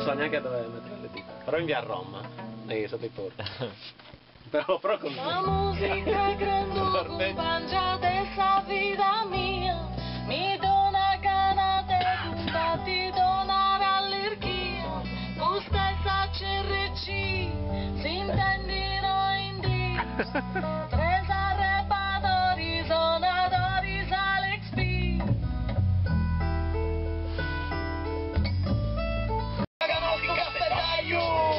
non so neanche dove mettere le dita. Però in via Roma, sotto i porti. Però con la musica credo compagna dessa vita mia, mi dona gana de combatti donare all'irchia, tu stessa CRC, si intendino in Dio, tre arrebatori, sonatori, Alex P. Nostro castellaio!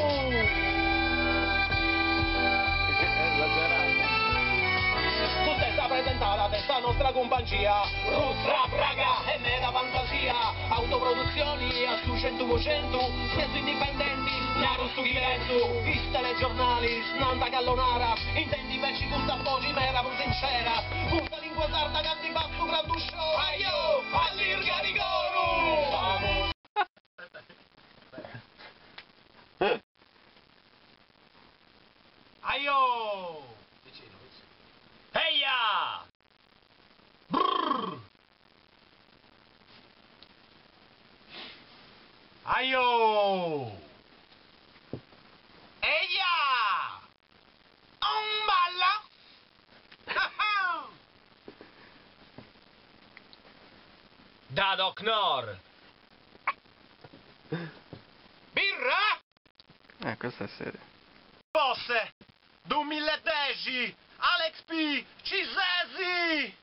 Presentata questa nostra compagnia, Rustra, Praga e mera fantasia, autoproduzioni a su 100%, spesso indipendenti, naro su diverso, vis telegiornali, snanta callonara, intendi invece gusta pochi mera pur sincera, gusta lingua sarda canti basso grande show, aio, all'irga di coro! Aio! Vicino, vicino. Eia! Brrr! Aio! Eia! Balla! Da Doc Nor! Birra! Questa è seria. Posse! 2010! Alex P! Cisesi!